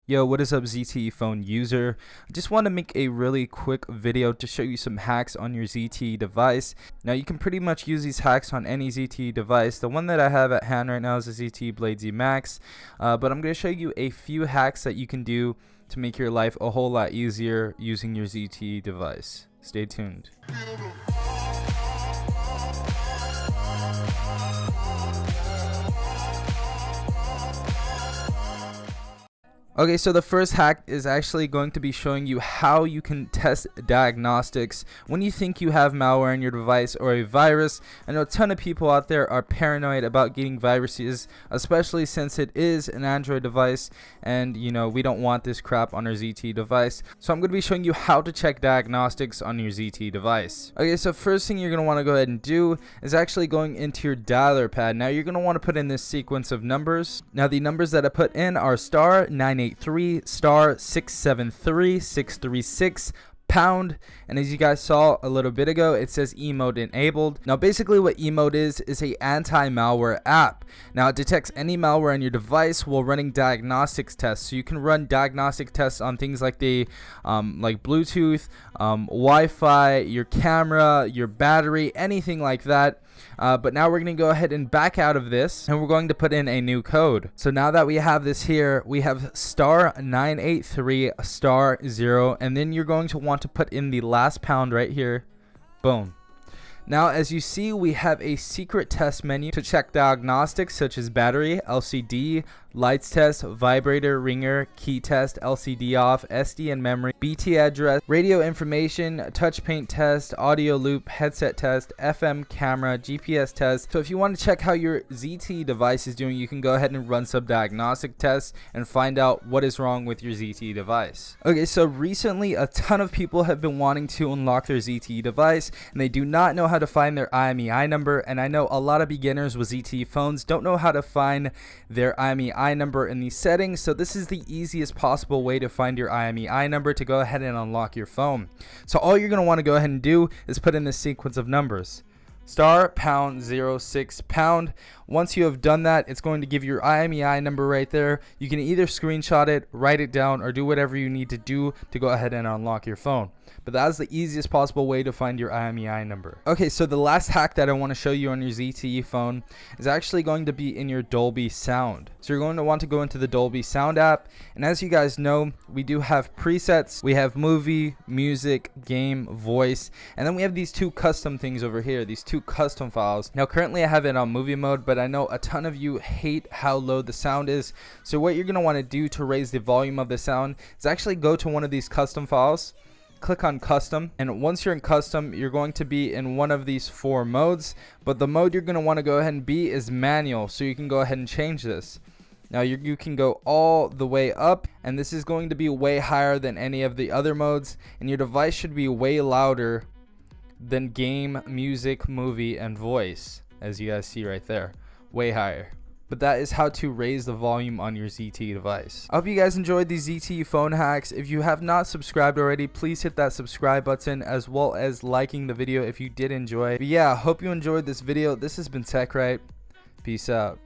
Yo, what is up, ZTE phone user? I just want to make a really quick video to show you some hacks on your ZTE device. Now, you can pretty much use these hacks on any ZTE device. The one that I have at hand right now is the ZTE Blade Z Max, but I'm going to show you a few hacks that you can do to make your life a whole lot easier using your ZTE device. Stay tuned. Okay, so the first hack is actually going to be showing you how you can test diagnostics when you think you have malware in your device or a virus. I know a ton of people out there are paranoid about getting viruses, especially since it is an Android device and we don't want this crap on our ZTE device. So I'm going to be showing you how to check diagnostics on your ZTE device. Okay, so first thing you're going to want to go ahead and do is actually going into your dialer pad. Now you're going to want to put in this sequence of numbers. Now the numbers that I put in are star 983 star 673 636 pound, and as you guys saw a little bit ago, it says E-mode enabled. Now basically what E-mode is a anti-malware app. Now it detects any malware on your device while running diagnostics tests. So you can run diagnostic tests on things like the like Bluetooth, Wi-Fi, your camera, your battery, anything like that. But now we're going to go ahead and back out of this, and we're going to put in a new code. So now that we have this here, we have star 983 star 0, and then you're going to want to put in the last pound right here. Boom. Now, as you see, we have a secret test menu to check diagnostics such as battery, LCD, lights test, vibrator, ringer, key test, LCD off, SD and memory, BT address, radio information, touch paint test, audio loop, headset test, FM camera, GPS test. So if you want to check how your ZTE device is doing, you can go ahead and run some diagnostic tests and find out what is wrong with your ZTE device. Okay, so recently a ton of people have been wanting to unlock their ZTE device, and they do not know how to find their IMEI number, and I know a lot of beginners with ZTE phones don't know how to find their IMEI number in these settings. So this is the easiest possible way to find your IMEI number to go ahead and unlock your phone. So all you're going to want to go ahead and do is put in this sequence of numbers: star pound 06 pound. Once you have done that, it's going to give your IMEI number right there. You can either screenshot it, write it down, or do whatever you need to do to go ahead and unlock your phone. But that is the easiest possible way to find your IMEI number. Okay, so the last hack that I want to show you on your ZTE phone is actually going to be in your Dolby Sound. So you're going to want to go into the Dolby Sound app, and as you guys know, we do have presets. We have movie, music, game, voice, and then we have these two custom things over here, these two custom files. Now currently I have it on movie mode, but I know a ton of you hate how low the sound is. So what you're going to want to do to raise the volume of the sound is actually go to one of these custom files, click on custom, and once you're in custom, you're going to be in one of these 4 modes, but the mode you're going to want to go ahead and be is manual. So you can go ahead and change this. Now you can go all the way up, and this is going to be way higher than any of the other modes, and your device should be way louder than game, music, movie, and voice, as you guys see right there, way higher. But that is how to raise the volume on your ZTE device. I hope you guys enjoyed these ZTE phone hacks. If you have not subscribed already, please hit that subscribe button, as well as liking the video if you did enjoy. But yeah, I hope you enjoyed this video. This has been TechRight. Peace out.